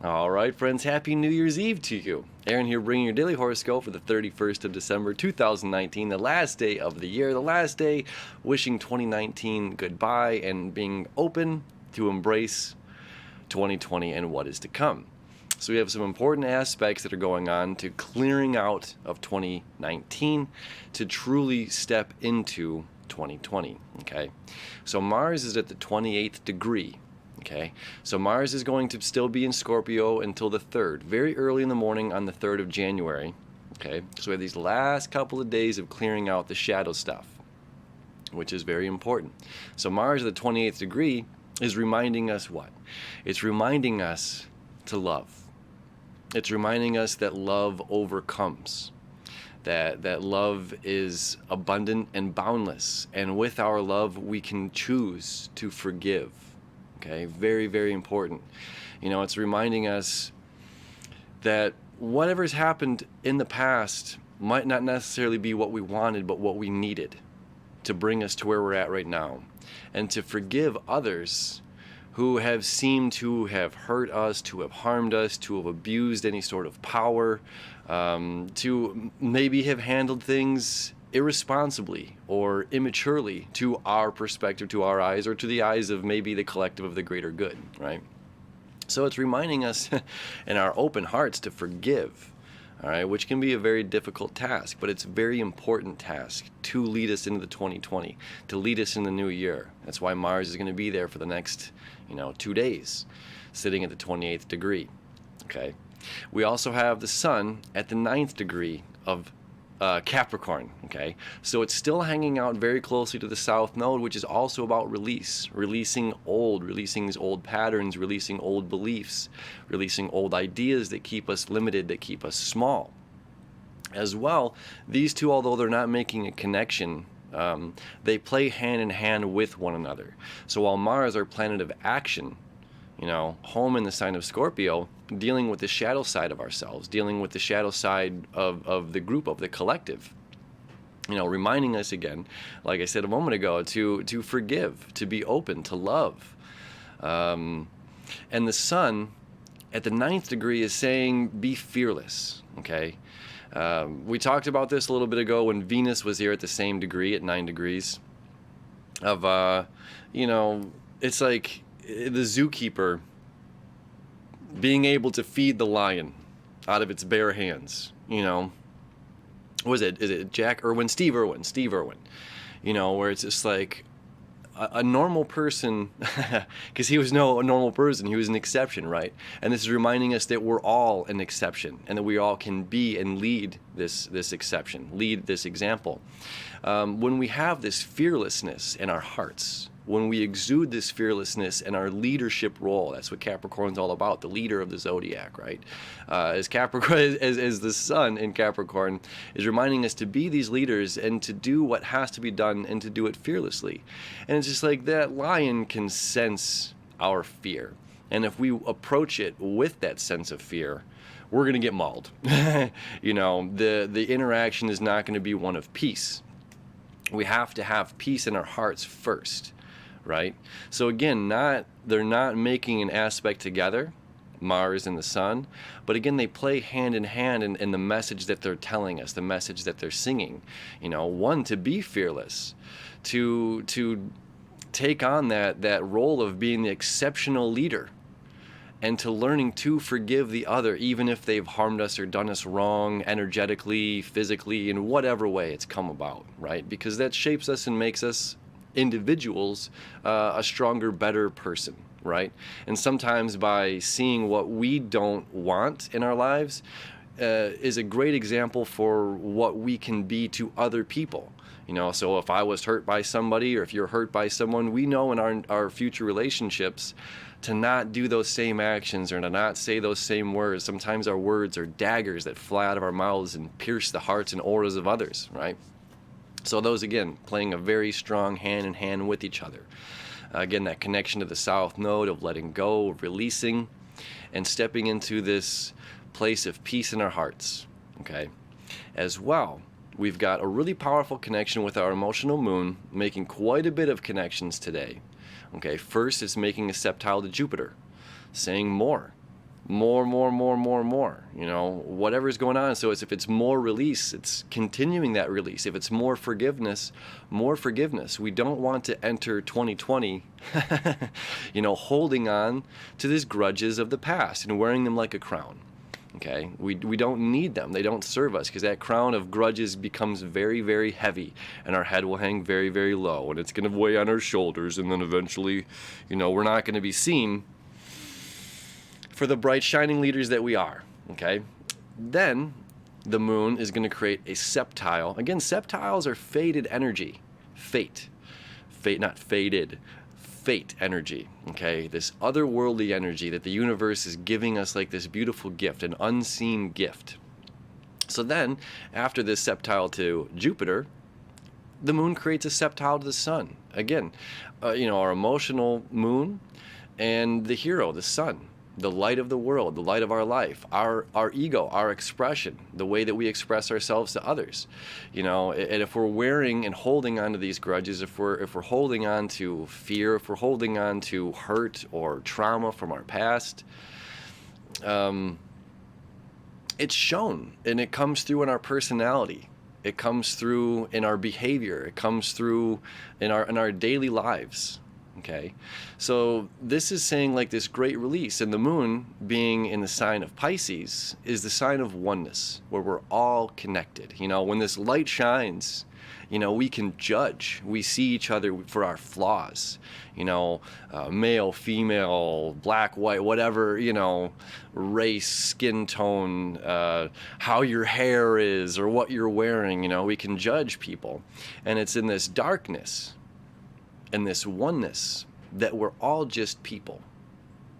All right, friends, happy New Year's Eve to you. Aaron here bringing your daily horoscope for the 31st of December 2019, the last day of the year, the last day wishing 2019 goodbye and being open to embrace 2020 and what is to come. So we have some important aspects that are going on to clearing out of 2019 to truly step into 2020, okay? So Mars is at the 28th degree. Okay, so Mars is going to still be in Scorpio until the 3rd, very early in the morning on the 3rd of January. Okay, so we have these last couple of days of clearing out the shadow stuff, which is very important. So Mars at the 28th degree is reminding us what? It's reminding us to love. It's reminding us that love overcomes, that love is abundant and boundless, and with our love we can choose to forgive. Okay, very, very important. You know, it's reminding us that whatever's happened in the past might not necessarily be what we wanted, but what we needed to bring us to where we're at right now. And to forgive others who have seemed to have hurt us, to have harmed us, to have abused any sort of power, to maybe have handled things irresponsibly or immaturely to our perspective, to our eyes, or to the eyes of maybe the collective of the greater good, right? So it's reminding us in our open hearts to forgive, all right, which can be a very difficult task, but it's a very important task to lead us into the 2020, to lead us in the new year. That's why Mars is going to be there for the next, 2 days, sitting at the 28th degree, okay? We also have the Sun at the 9th degree of Capricorn, okay? So it's still hanging out very closely to the South Node, which is also about releasing these old patterns, releasing old beliefs, releasing old ideas that keep us limited, that keep us small. As well, these two, although they're not making a connection, they play hand in hand with one another. So while Mars, our planet of action, home in the sign of Scorpio, dealing with the shadow side of ourselves, dealing with the shadow side of the group, of the collective. Reminding us again, like I said a moment ago, to forgive, to be open, to love. And the Sun at the 9th degree is saying, be fearless, okay? We talked about this a little bit ago when Venus was here at the same degree, at 9 degrees, of, it's like the zookeeper being able to feed the lion out of its bare hands. Is it Jack Irwin? Steve Irwin, where it's just like a normal person, because he was a normal person, he was an exception, right? And this is reminding us that we're all an exception, and that we all can be and lead this exception, lead this example. When we have this fearlessness in our hearts, when we exude this fearlessness in our leadership role, that's what Capricorn's all about, the leader of the zodiac, right? As Capricorn, as the Sun in Capricorn is reminding us to be these leaders and to do what has to be done and to do it fearlessly. And it's just like that lion can sense our fear. And if we approach it with that sense of fear, we're going to get mauled. The interaction is not going to be one of peace. We have to have peace in our hearts first. Right? So again, they're not making an aspect together, Mars and the Sun, but again, they play hand in hand in the message that they're telling us, the message that they're singing. One, to be fearless, to take on that role of being the exceptional leader, and to learning to forgive the other, even if they've harmed us or done us wrong energetically, physically, in whatever way it's come about, right? Because that shapes us and makes us individuals a stronger, better person, right? And sometimes by seeing what we don't want in our lives is a great example for what we can be to other people. So if I was hurt by somebody, or if you're hurt by someone, we know in our future relationships to not do those same actions or to not say those same words. Sometimes our words are daggers that fly out of our mouths and pierce the hearts and auras of others, right? So those, again, playing a very strong hand in hand with each other. Again, that connection to the South Node of letting go, of releasing, and stepping into this place of peace in our hearts, okay? As well, we've got a really powerful connection with our emotional moon, making quite a bit of connections today, okay? First, it's making a septile to Jupiter, saying more, more, more, more, more, more, you know, whatever's going on. So if it's more release, it's continuing that release. If it's more forgiveness, more forgiveness. We don't want to enter 2020, you know, holding on to these grudges of the past and wearing them like a crown. Okay, we don't need them. They don't serve us, because that crown of grudges becomes very, very heavy, and our head will hang very, very low, and it's going to weigh on our shoulders, and then eventually, you know, we're not going to be seen for the bright, shining leaders that we are. Okay, then the moon is going to create a septile. Again, septiles are faded energy. Fate, not faded. Fate energy, okay? This otherworldly energy that the universe is giving us, like this beautiful gift, an unseen gift. So then, after this septile to Jupiter, the moon creates a septile to the sun. Again, you know, our emotional moon and the hero, the sun, the light of the world, the light of our life, our ego, our expression, the way that we express ourselves to others. You know, and if we're wearing and holding on to these grudges, if we're holding on to fear, if we're holding on to hurt or trauma from our past, it's shown, and it comes through in our personality. It comes through in our behavior. It comes through in our daily lives. Okay, so this is saying like this great release, and the moon being in the sign of Pisces is the sign of oneness, where we're all connected. You know, when this light shines, you know, we can judge. We see each other for our flaws. You know, male, female, black, white, whatever, you know, race, skin tone, how your hair is, or what you're wearing. You know, we can judge people, and it's in this darkness and this oneness that we're all just people.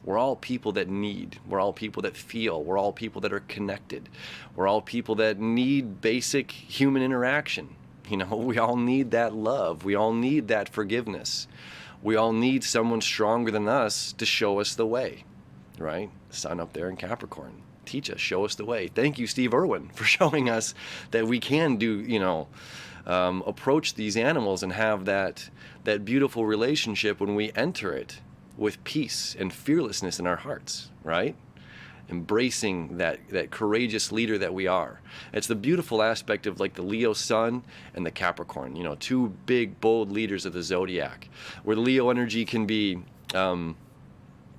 We're all people that need. We're all people that feel. We're all people that are connected. We're all people that need basic human interaction. You know, we all need that love. We all need that forgiveness. We all need someone stronger than us to show us the way, right? Sun up there in Capricorn. Teach us, show us the way. Thank you, Steve Irwin, for showing us that we can do, you know, approach these animals and have that beautiful relationship when we enter it with peace and fearlessness in our hearts, right? Embracing that courageous leader that we are. It's the beautiful aspect of like the Leo sun and the Capricorn, you know, two big, bold leaders of the zodiac, where the Leo energy can be, you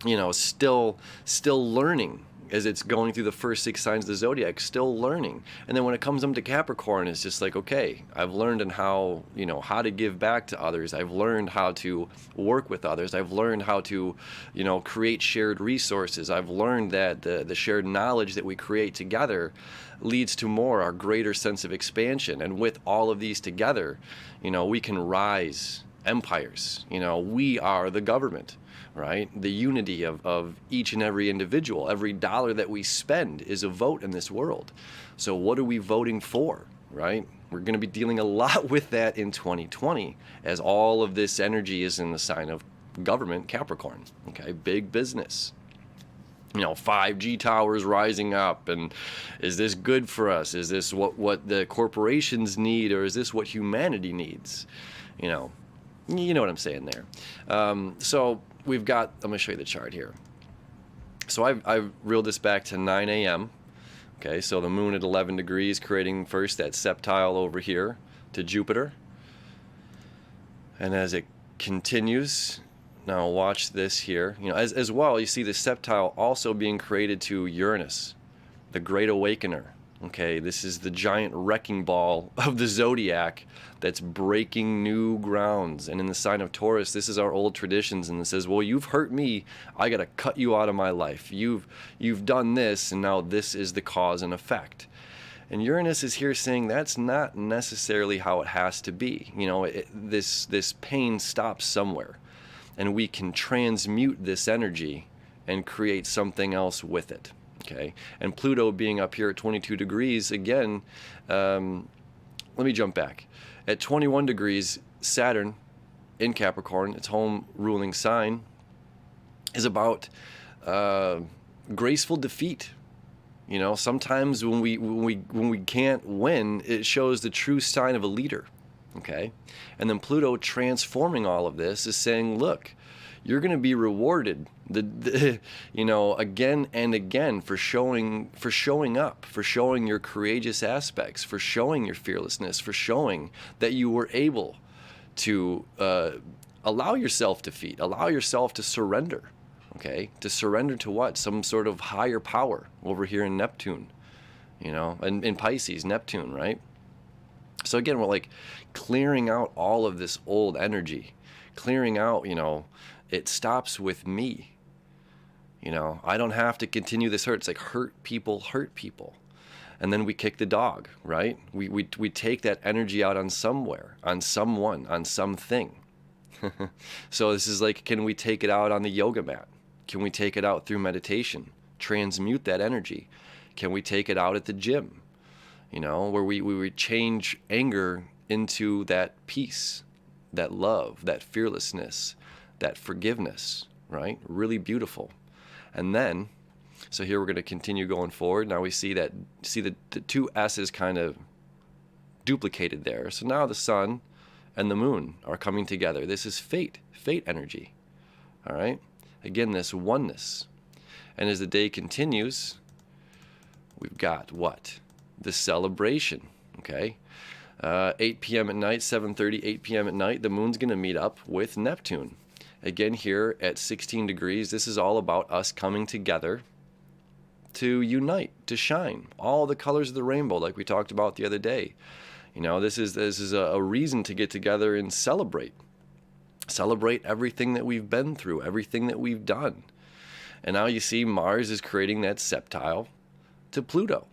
know, still learning as it's going through the first 6 signs of the zodiac, still learning. And then when it comes up to Capricorn, it's just like, okay, I've learned in how, you know, how to give back to others. I've learned how to work with others. I've learned how to, you know, create shared resources. I've learned that the shared knowledge that we create together leads to more, our greater sense of expansion. And with all of these together, you know, we can rise empires. You know, we are the government. Right? The unity of each and every individual. Every dollar that we spend is a vote in this world. So what are we voting for, right? We're going to be dealing a lot with that in 2020, as all of this energy is in the sign of government, Capricorn. Okay, big business. You know, 5G towers rising up, and is this good for us? Is this what the corporations need, or is this what humanity needs? You know what I'm saying there. So we've got, I'm going to show you the chart here. So I've reeled this back to 9 a.m. Okay, so the moon at 11 degrees, creating first that septile over here to Jupiter. And as it continues, now watch this here. You know, as well, you see the septile also being created to Uranus, the Great Awakener. Okay, this is the giant wrecking ball of the zodiac that's breaking new grounds. And in the sign of Taurus, this is our old traditions, and it says, well, you've hurt me, I gotta cut you out of my life. You've done this, and now this is the cause and effect. And Uranus is here saying that's not necessarily how it has to be. You know, this pain stops somewhere, and we can transmute this energy and create something else with it. Okay, and Pluto being up here at 22 degrees, again, let me jump back. At 21 degrees, Saturn in Capricorn, its home ruling sign, is about graceful defeat. You know, sometimes when we can't win, it shows the true sign of a leader. Okay, and then Pluto transforming all of this is saying, look, you're going to be rewarded again and again for showing up, for showing your courageous aspects, for showing your fearlessness, for showing that you were able to allow yourself defeat, allow yourself to surrender. Okay, to surrender to what? Some sort of higher power over here in Neptune, and in Pisces, Neptune, right? So again, we're like clearing out all of this old energy, clearing out, it stops with me. I don't have to continue this hurt. It's like hurt people. And then we kick the dog, right? We take that energy out on somewhere, on someone, on something. So this is like, can we take it out on the yoga mat? Can we take it out through meditation? Transmute that energy. Can we take it out at the gym? Where we change anger into that peace, that love, that fearlessness, that forgiveness, right? Really beautiful. And then, so here we're going to continue going forward. Now we see the two S's kind of duplicated there. So now the sun and the moon are coming together. This is fate energy. All right? Again, this oneness. And as the day continues, we've got what? The celebration, okay? 8 p.m. at night, 7:30, 8 p.m. at night, the moon's going to meet up with Neptune. Again, here at 16 degrees, this is all about us coming together to unite, to shine. All the colors of the rainbow, like we talked about the other day. This is a reason to get together and celebrate. Celebrate everything that we've been through, everything that we've done. And now you see Mars is creating that septile to Pluto.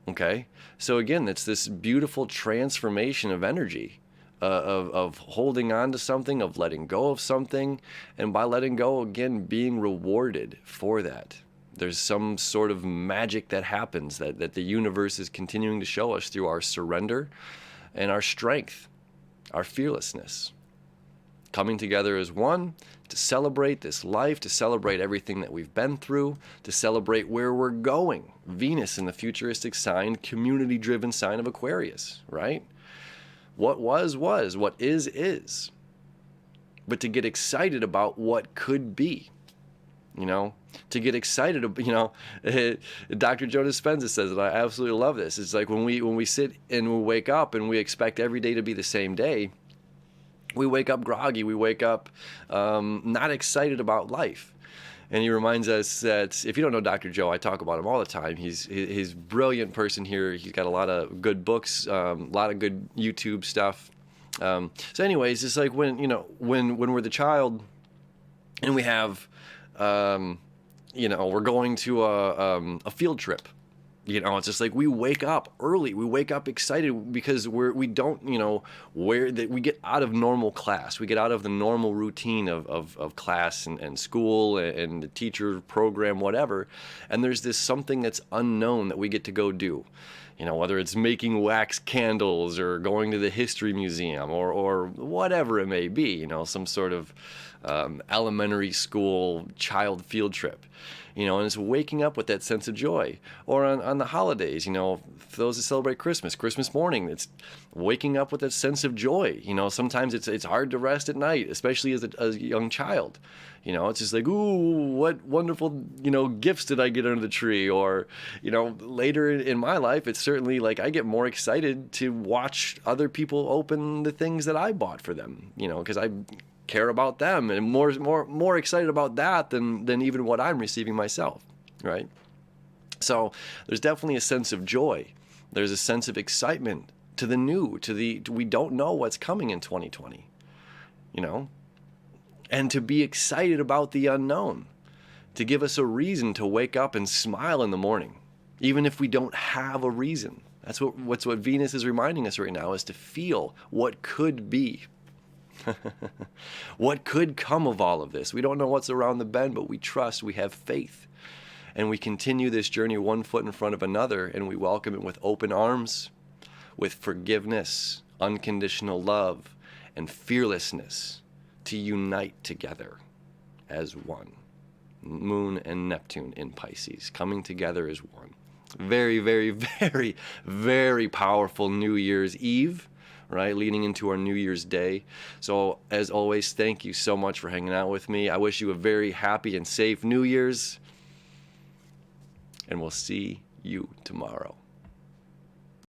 Okay, so again, it's this beautiful transformation of energy, of holding on to something, of letting go of something, and by letting go, again, being rewarded for that. There's some sort of magic that happens that the universe is continuing to show us through our surrender and our strength, our fearlessness. Coming together as one to celebrate this life, to celebrate everything that we've been through, to celebrate where we're going. Venus in the futuristic sign, community-driven sign of Aquarius, right? What was, what is. But to get excited about what could be, to get excited, Dr. Joe Dispenza says it, I absolutely love this. It's like when we sit and we wake up and we expect every day to be the same day, we wake up groggy, we wake up not excited about life. And he reminds us that, if you don't know Dr. Joe, I talk about him all the time. He's a brilliant person here. He's got a lot of good books, a lot of good YouTube stuff. So anyways, it's like when we're the child and we have, we're going to a field trip. It's just like we wake up early, we wake up excited because we get out of normal class, we get out of the normal routine of class and school and the teacher program, whatever, and there's this something that's unknown that we get to go do. Whether it's making wax candles or going to the history museum or whatever it may be, some sort of elementary school child field trip. And it's waking up with that sense of joy. Or on the holidays, for those that celebrate Christmas morning, it's waking up with that sense of joy. Sometimes it's hard to rest at night, especially as a young child. It's just like, ooh, what wonderful, gifts did I get under the tree? Or, later in my life, it's certainly like I get more excited to watch other people open the things that I bought for them, because I care about them and more excited about that than even what I'm receiving myself, right? So there's definitely a sense of joy. There's a sense of excitement to the new, we don't know what's coming in 2020, and to be excited about the unknown, to give us a reason to wake up and smile in the morning, even if we don't have a reason. That's what Venus is reminding us right now, is to feel what could be. What could come of all of this? We don't know what's around the bend, but we trust, we have faith. And we continue this journey one foot in front of another, and we welcome it with open arms, with forgiveness, unconditional love, and fearlessness to unite together as one. Moon and Neptune in Pisces, coming together as one. Very, very, very, very powerful New Year's Eve. right? Leading into our New Year's Day. So, as always, thank you so much for hanging out with me. I wish you a very happy and safe New Year's, and we'll see you tomorrow.